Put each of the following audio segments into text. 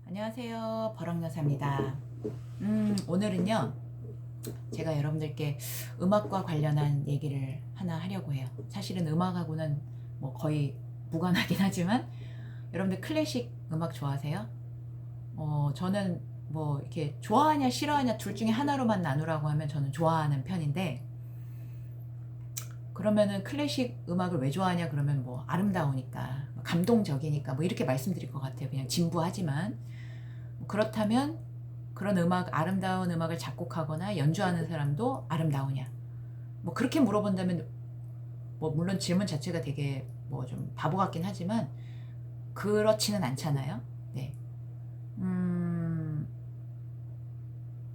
안녕하세요. 버럭여사입니다. 오늘은요, 제가 여러분들께 음악과 관련한 얘기를 하나 하려고 해요. 사실은 음악하고는 뭐 거의 무관하긴 하지만, 여러분들 클래식 음악 좋아하세요? 저는 뭐 이렇게 좋아하냐 싫어하냐 둘 중에 하나로만 나누라고 하면 저는 좋아하는 편인데, 그러면은 클래식 음악을 왜 좋아하냐 그러면 뭐 아름다우니까, 감동적이니까 뭐 이렇게 말씀드릴 것 같아요. 그냥 진부하지만. 그렇다면 그런 음악, 아름다운 음악을 작곡하거나 연주하는 사람도 아름다우냐? 뭐 그렇게 물어본다면 뭐 물론 질문 자체가 되게 뭐 좀 바보 같긴 하지만 그렇지는 않잖아요. 네.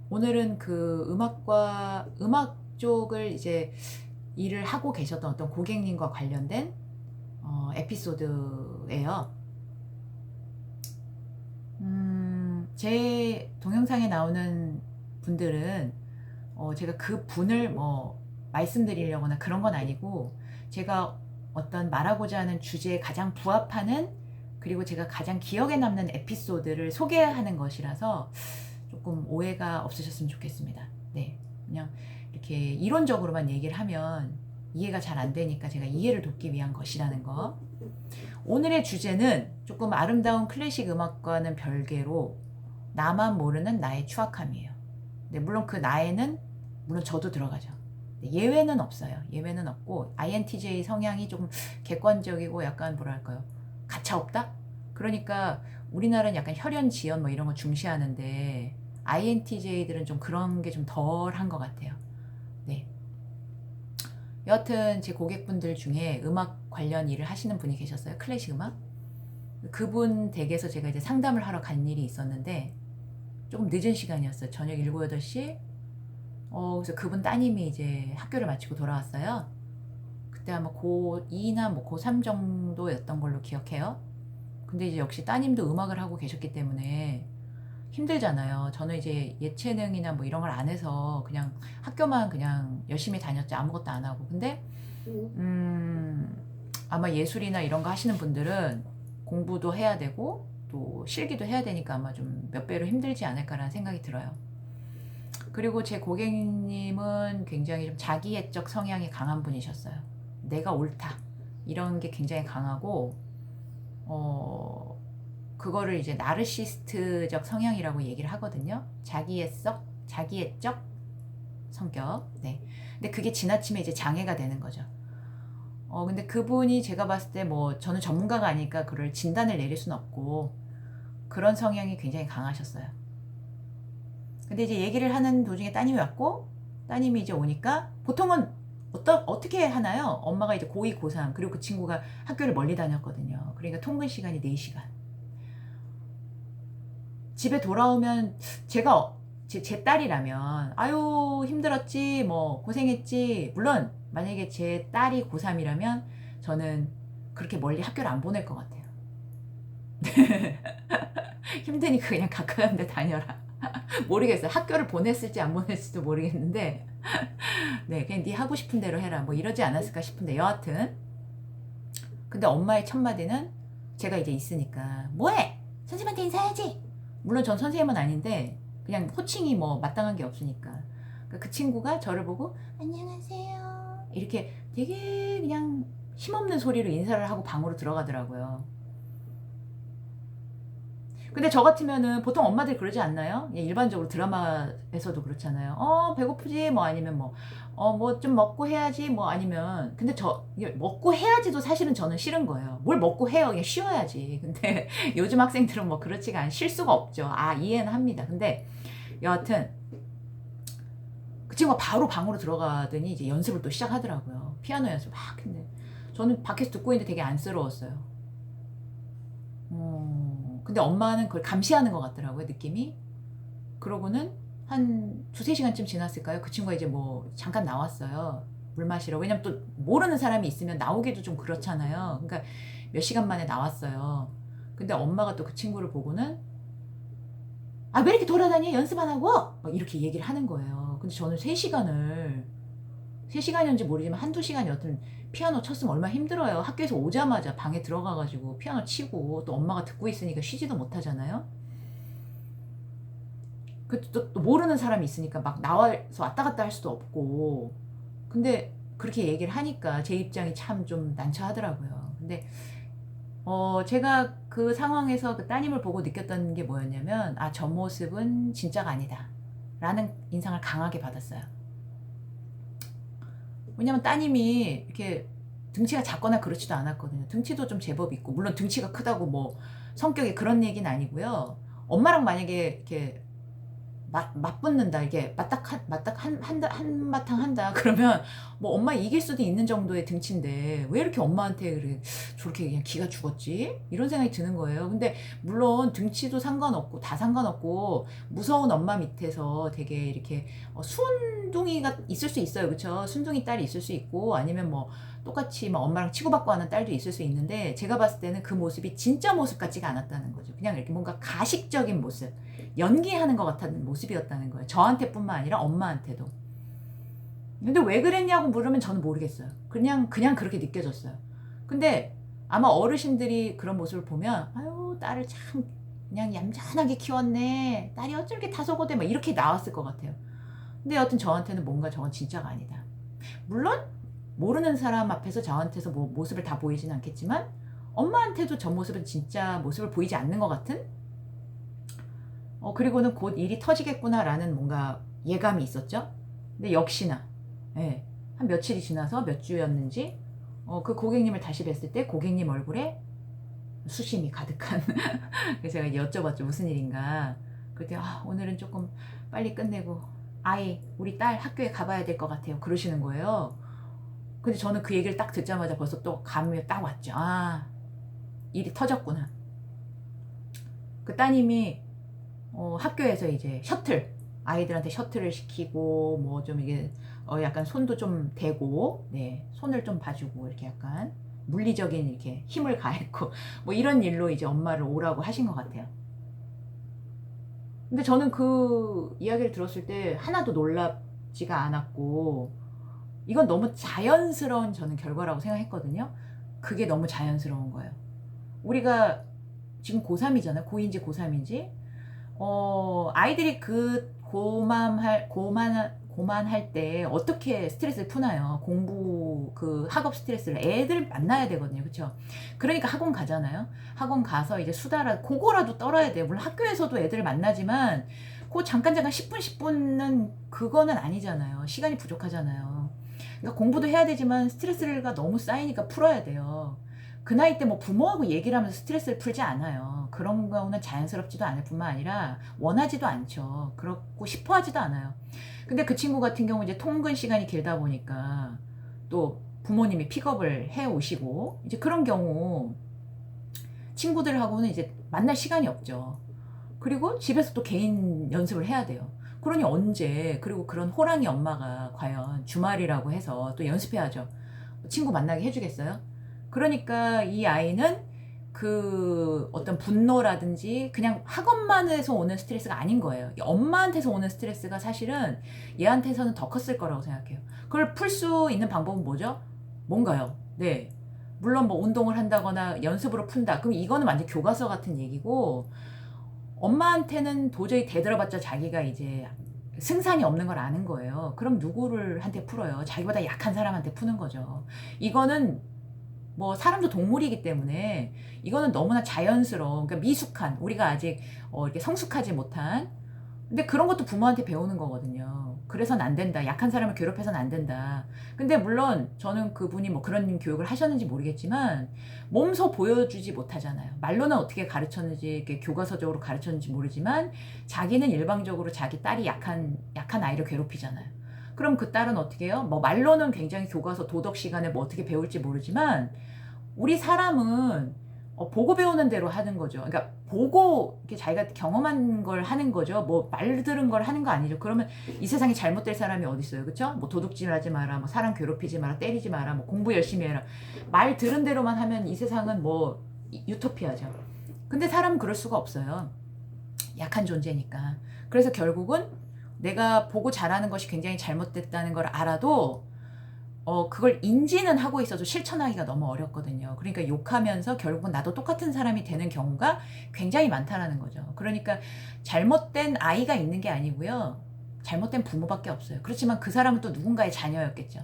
오늘은 그 음악 쪽을 이제 일을 하고 계셨던 어떤 고객님과 관련된 에피소드예요. 제 동영상에 나오는 분들은 제가 그 분을 뭐 말씀드리려거나 그런 건 아니고, 제가 어떤 말하고자 하는 주제에 가장 부합하는, 그리고 제가 가장 기억에 남는 에피소드를 소개하는 것이라서 조금 오해가 없으셨으면 좋겠습니다. 네. 그냥 이렇게 이론적으로만 얘기를 하면 이해가 잘 안 되니까 제가 이해를 돕기 위한 것이라는 거. 오늘의 주제는 조금 아름다운 클래식 음악과는 별개로 나만 모르는 나의 추악함이에요. 네, 물론 그 나에는 물론 저도 들어가죠. 예외는 없어요. 예외는 없고 INTJ 성향이 조금 객관적이고 약간 뭐랄까요, 가차없다? 그러니까 우리나라는 약간 혈연 지연 뭐 이런 거 중시하는데 INTJ들은 좀 그런 게 좀 덜한 것 같아요. 네. 여하튼 제 고객분들 중에 음악 관련 일을 하시는 분이 계셨어요. 클래식 음악. 그분 댁에서 제가 이제 상담을 하러 간 일이 있었는데 조금 늦은 시간이었어요. 저녁 7, 8시. 그래서 그분 따님이 이제 학교를 마치고 돌아왔어요. 그때 아마 고2나 뭐 고3 정도였던 걸로 기억해요. 근데 이제 역시 따님도 음악을 하고 계셨기 때문에 힘들잖아요. 저는 이제 예체능이나 뭐 이런 걸 안 해서 그냥 학교만 그냥 열심히 다녔죠. 아무것도 안 하고. 근데 아마 예술이나 이런 거 하시는 분들은 공부도 해야 되고 또 실기도 해야 되니까 아마 좀 몇 배로 힘들지 않을까라는 생각이 들어요. 그리고 제 고객님은 굉장히 좀 자기애적 성향이 강한 분이셨어요. 내가 옳다. 이런 게 굉장히 강하고, 그거를 이제 나르시스트적 성향이라고 얘기를 하거든요. 자기애적 성격. 네. 근데 그게 지나치면 이제 장애가 되는 거죠. 근데 그분이 제가 봤을 때 뭐 저는 전문가가 아니니까 그걸 진단을 내릴 수는 없고, 그런 성향이 굉장히 강하셨어요. 근데 이제 얘기를 하는 도중에 따님이 왔고, 따님이 이제 오니까 보통은 어떻게 하나요? 엄마가 이제 고2, 고3, 그리고 그 친구가 학교를 멀리 다녔거든요. 그러니까 통근 시간이 4시간. 집에 돌아오면 제가 제 딸이라면 아유 힘들었지 뭐 고생했지, 물론 만약에 제 딸이 고3이라면 저는 그렇게 멀리 학교를 안 보낼 것 같아요. 힘드니까 그냥 가까운 데 다녀라. 모르겠어요. 학교를 보냈을지 안 보냈을지도 모르겠는데 네, 그냥 네 하고 싶은 대로 해라 뭐 이러지 않았을까 싶은데, 여하튼 근데 엄마의 첫 마디는, 제가 이제 있으니까 뭐해? 선생님한테 인사해야지. 물론 전 선생님은 아닌데 그냥 호칭이 뭐 마땅한 게 없으니까. 그러니까 그 친구가 저를 보고 안녕하세요 이렇게 되게 그냥 힘없는 소리로 인사를 하고 방으로 들어가더라고요. 근데 저 같으면은 보통 엄마들이 그러지 않나요? 일반적으로 드라마에서도 그렇잖아요. 배고프지? 뭐 아니면 뭐 좀 먹고 해야지? 뭐 아니면, 근데 이게 먹고 해야지도 사실은 저는 싫은 거예요. 뭘 먹고 해요? 그냥 쉬어야지. 근데 요즘 학생들은 뭐 그렇지가 쉴 수가 없죠. 이해는 합니다. 근데 여하튼 그 친구가 바로 방으로 들어가더니 이제 연습을 또 시작하더라고요. 피아노 연습 막 했는데 저는 밖에서 듣고 있는데 되게 안쓰러웠어요. 근데 엄마는 그걸 감시하는 것 같더라고요, 느낌이. 그러고는 한 두세 시간쯤 지났을까요? 그 친구가 이제 뭐 잠깐 나왔어요. 물 마시러. 왜냐면 또 모르는 사람이 있으면 나오기도 좀 그렇잖아요. 그러니까 몇 시간 만에 나왔어요. 근데 엄마가 또 그 친구를 보고는 왜 이렇게 돌아다니? 연습 안 하고? 막 이렇게 얘기를 하는 거예요. 근데 저는 3시간이었는지 모르지만 한두 시간이 여튼 피아노 쳤으면 얼마나 힘들어요. 학교에서 오자마자 방에 들어가가지고 피아노 치고 또 엄마가 듣고 있으니까 쉬지도 못하잖아요. 또 모르는 사람이 있으니까 막 나와서 왔다 갔다 할 수도 없고. 근데 그렇게 얘기를 하니까 제 입장이 참 좀 난처하더라고요. 근데 제가 그 상황에서 그 따님을 보고 느꼈던 게 뭐였냐면, 아, 저 모습은 진짜가 아니다 라는 인상을 강하게 받았어요. 왜냐면 따님이 이렇게 등치가 작거나 그렇지도 않았거든요. 등치도 좀 제법 있고, 물론 등치가 크다고 뭐 성격이 그런 얘기는 아니고요. 엄마랑 만약에 이렇게 맞붙는다, 이게 한바탕 한다 그러면 뭐 엄마 이길 수도 있는 정도의 등치인데 왜 이렇게 엄마한테 그래 저렇게 그냥 기가 죽었지 이런 생각이 드는 거예요. 근데 물론 등치도 상관없고 다 상관없고, 무서운 엄마 밑에서 되게 이렇게 순둥이가 있을 수 있어요. 그쵸? 순둥이 딸이 있을 수 있고, 아니면 뭐 똑같이 뭐 엄마랑 치고받고 하는 딸도 있을 수 있는데, 제가 봤을 때는 그 모습이 진짜 모습 같지가 않았다는 거죠. 그냥 이렇게 뭔가 가식적인 모습, 연기하는 것 같은 모습이었다는 거예요. 저한테뿐만 아니라 엄마한테도. 근데 왜 그랬냐고 물으면 저는 모르겠어요. 그냥 그렇게 느껴졌어요. 근데 아마 어르신들이 그런 모습을 보면, 아유, 딸을 참 그냥 얌전하게 키웠네, 딸이 어쩜 이렇게 다소곳해, 막 이렇게 나왔을 것 같아요. 근데 여튼 저한테는 뭔가 저건 진짜가 아니다. 물론 모르는 사람 앞에서 저한테서 뭐 모습을 다 보이진 않겠지만, 엄마한테도 저 모습은 진짜 모습을 보이지 않는 것 같은, 그리고는 곧 일이 터지겠구나라는 뭔가 예감이 있었죠. 근데 역시나, 예, 한 며칠이 지나서 몇 주였는지, 그 고객님을 다시 뵀을 때 고객님 얼굴에 수심이 가득한 그래서 제가 여쭤봤죠. 무슨 일인가. 그때 오늘은 조금 빨리 끝내고 우리 딸 학교에 가봐야 될 것 같아요 그러시는 거예요. 근데 저는 그 얘기를 딱 듣자마자 벌써 또 감이 딱 왔죠. 일이 터졌구나. 그 따님이 학교에서 이제 아이들한테 셔틀을 시키고, 뭐 좀 이게 약간 손도 좀 대고, 네, 손을 좀 봐주고, 이렇게 약간 물리적인 이렇게 힘을 가했고, 뭐 이런 일로 이제 엄마를 오라고 하신 것 같아요. 근데 저는 그 이야기를 들었을 때 하나도 놀랍지가 않았고, 이건 너무 자연스러운 저는 결과라고 생각했거든요. 그게 너무 자연스러운 거예요. 우리가 지금 고3이잖아요. 고2인지 고3인지. 아이들이 그 고만할 때 어떻게 스트레스를 푸나요? 공부, 그 학업 스트레스를 애들 만나야 되거든요. 그쵸? 그러니까 학원 가잖아요. 학원 가서 이제 그거라도 떨어야 돼요. 물론 학교에서도 애들을 만나지만, 그 잠깐 10분, 10분은 그거는 아니잖아요. 시간이 부족하잖아요. 그러니까 공부도 해야 되지만 스트레스가 너무 쌓이니까 풀어야 돼요. 그 나이 때 뭐 부모하고 얘기를 하면서 스트레스를 풀지 않아요. 그런 경우는 자연스럽지도 않을 뿐만 아니라 원하지도 않죠. 그렇고 싶어 하지도 않아요. 근데 그 친구 같은 경우 이제 통근 시간이 길다 보니까 또 부모님이 픽업을 해 오시고, 이제 그런 경우 친구들하고는 이제 만날 시간이 없죠. 그리고 집에서 또 개인 연습을 해야 돼요. 그러니 언제, 그리고 그런 호랑이 엄마가 과연 주말이라고 해서 또 연습해야죠. 친구 만나게 해주겠어요? 그러니까 이 아이는 그 어떤 분노라든지 그냥 학원만에서 오는 스트레스가 아닌 거예요. 엄마한테서 오는 스트레스가 사실은 얘한테서는 더 컸을 거라고 생각해요. 그걸 풀 수 있는 방법은 뭐죠? 뭔가요? 네. 물론 뭐 운동을 한다거나 연습으로 푼다. 그럼 이거는 완전 교과서 같은 얘기고, 엄마한테는 도저히 대들어봤자 자기가 이제 승산이 없는 걸 아는 거예요. 그럼 누구를 한테 풀어요? 자기보다 약한 사람한테 푸는 거죠. 이거는 뭐 사람도 동물이기 때문에 이거는 너무나 자연스러운, 그러니까 미숙한, 우리가 아직 이렇게 성숙하지 못한, 근데 그런 것도 부모한테 배우는 거거든요. 그래서는 안 된다. 약한 사람을 괴롭혀서는 안 된다. 근데 물론 저는 그분이 뭐 그런 교육을 하셨는지 모르겠지만 몸소 보여주지 못하잖아요. 말로는 어떻게 가르쳤는지, 이렇게 교과서적으로 가르쳤는지 모르지만 자기는 일방적으로 자기 딸이 약한 아이를 괴롭히잖아요. 그럼 그 딸은 어떻게 해요? 뭐 말로는 굉장히 교과서 도덕 시간에 뭐 어떻게 배울지 모르지만, 우리 사람은 보고 배우는 대로 하는 거죠. 그러니까 보고 이렇게 자기가 경험한 걸 하는 거죠. 뭐 말 들은 걸 하는 거 아니죠. 그러면 이 세상에 잘못될 사람이 어디 있어요, 그렇죠? 뭐 도둑질하지 마라, 뭐 사람 괴롭히지 마라, 때리지 마라, 뭐 공부 열심히 해라. 말 들은 대로만 하면 이 세상은 뭐 유토피아죠. 근데 사람은 그럴 수가 없어요. 약한 존재니까. 그래서 결국은 내가 보고 잘하는 것이 굉장히 잘못됐다는 걸 알아도 그걸 인지는 하고 있어도 실천하기가 너무 어렵거든요. 그러니까 욕하면서 결국은 나도 똑같은 사람이 되는 경우가 굉장히 많다라는 거죠. 그러니까 잘못된 아이가 있는 게 아니고요. 잘못된 부모밖에 없어요. 그렇지만 그 사람은 또 누군가의 자녀였겠죠.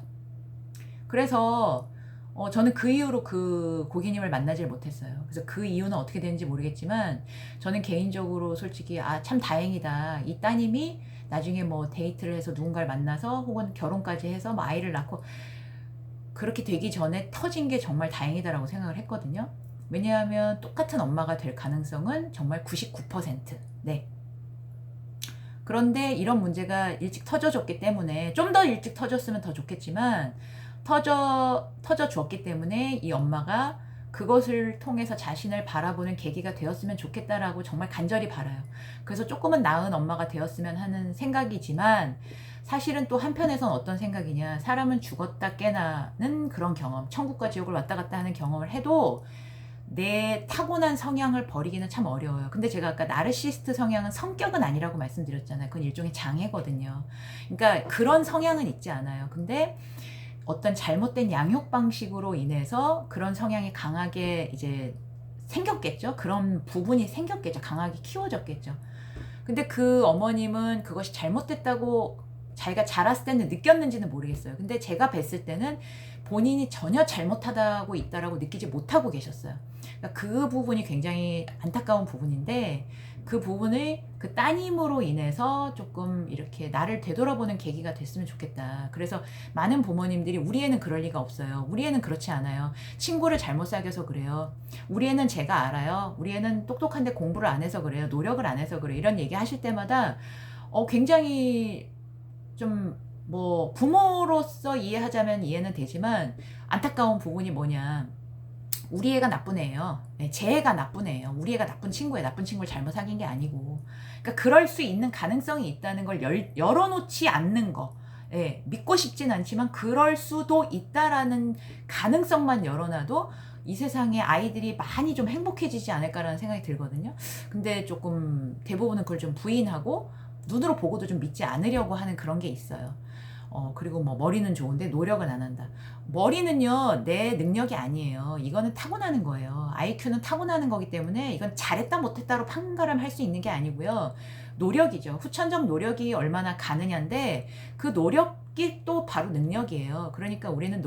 그래서 저는 그 이후로 그 고객님을 만나질 못했어요. 그래서 그 이유는 어떻게 되는지 모르겠지만 저는 개인적으로 솔직히 참 다행이다. 이 따님이 나중에 뭐 데이트를 해서 누군가를 만나서 혹은 결혼까지 해서 뭐 아이를 낳고 그렇게 되기 전에 터진 게 정말 다행이다라고 생각을 했거든요. 왜냐하면 똑같은 엄마가 될 가능성은 정말 99%. 네. 그런데 이런 문제가 일찍 터져줬기 때문에 좀 더 일찍 터졌으면 더 좋겠지만 터져 주었기 때문에 이 엄마가 그것을 통해서 자신을 바라보는 계기가 되었으면 좋겠다라고 정말 간절히 바라요. 그래서 조금은 나은 엄마가 되었으면 하는 생각이지만 사실은 또 한편에선 어떤 생각이냐, 사람은 죽었다 깨나는 그런 경험, 천국과 지옥을 왔다 갔다 하는 경험을 해도 내 타고난 성향을 버리기는 참 어려워요. 근데 제가 아까 나르시스트 성향은 성격은 아니라고 말씀드렸잖아요. 그건 일종의 장애거든요. 그러니까 그런 성향은 있지 않아요. 근데 어떤 잘못된 양육 방식으로 인해서 그런 성향이 강하게 이제 생겼겠죠. 그런 부분이 생겼겠죠. 강하게 키워졌겠죠. 근데 그 어머님은 그것이 잘못됐다고 자기가 자랐을 때는 느꼈는지는 모르겠어요. 근데 제가 뵀을 때는 본인이 전혀 잘못하다고 있다라고 느끼지 못하고 계셨어요. 그러니까 그 부분이 굉장히 안타까운 부분인데 그 부분을 그 따님으로 인해서 조금 이렇게 나를 되돌아보는 계기가 됐으면 좋겠다. 그래서 많은 부모님들이 우리 애는 그럴 리가 없어요. 우리 애는 그렇지 않아요. 친구를 잘못 사귀어서 그래요. 우리 애는 제가 알아요. 우리 애는 똑똑한데 공부를 안 해서 그래요. 노력을 안 해서 그래요. 이런 얘기 하실 때마다 굉장히 좀 뭐 부모로서 이해하자면 이해는 되지만 안타까운 부분이 뭐냐. 우리 애가 나쁜 애예요. 제 애가 나쁜 애예요. 우리 애가 나쁜 친구예요. 나쁜 친구를 잘못 사귄 게 아니고. 그러니까 그럴 수 있는 가능성이 있다는 걸 열어놓지 않는 거. 예, 믿고 싶진 않지만 그럴 수도 있다라는 가능성만 열어놔도 이 세상에 아이들이 많이 좀 행복해지지 않을까라는 생각이 들거든요. 근데 조금 대부분은 그걸 좀 부인하고 눈으로 보고도 좀 믿지 않으려고 하는 그런 게 있어요. 그리고 뭐 머리는 좋은데 노력은 안 한다. 머리는요, 내 능력이 아니에요. 이거는 타고나는 거예요. IQ는 타고나는 거기 때문에 이건 잘했다 못했다로 판가름할 수 있는 게 아니고요. 노력이죠. 후천적 노력이 얼마나 가느냐인데 그 노력이 또 바로 능력이에요. 그러니까 우리는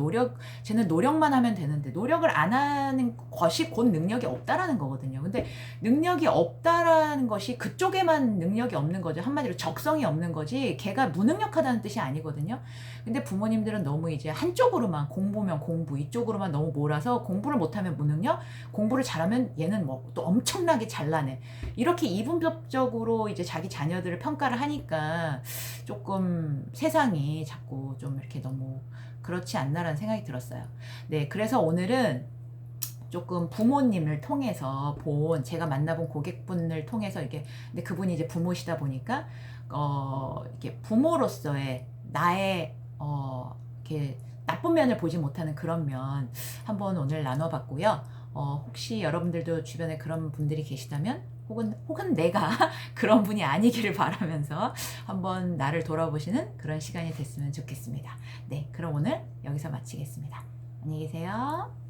쟤는 노력만 하면 되는데 노력을 안 하는 것이 곧 능력이 없다라는 거거든요. 근데 능력이 없다라는 것이 그쪽에만 능력이 없는 거죠. 한마디로 적성이 없는 거지 걔가 무능력하다는 뜻이 아니거든요. 근데 부모님들은 너무 이제 한쪽으로만 공부면 공부 이쪽으로만 너무 몰아서 공부를 못하면 무능력, 공부를 잘하면 얘는 뭐 또 엄청나게 잘나네. 이렇게 이분법적으로 이제 자기 자녀들을 평가를 하니까 조금 세상이 자꾸 좀 이렇게 너무 그렇지 않나라는 생각이 들었어요. 네, 그래서 오늘은 조금 부모님을 통해서 제가 만나본 고객분을 통해서 이렇게, 근데 그분이 이제 부모시다 보니까, 이렇게 부모로서의 나의, 이렇게 나쁜 면을 보지 못하는 그런 면 한번 오늘 나눠봤고요. 혹시 여러분들도 주변에 그런 분들이 계시다면, 혹은 내가 그런 분이 아니기를 바라면서 한번 나를 돌아보시는 그런 시간이 됐으면 좋겠습니다. 네, 그럼 오늘 여기서 마치겠습니다. 안녕히 계세요.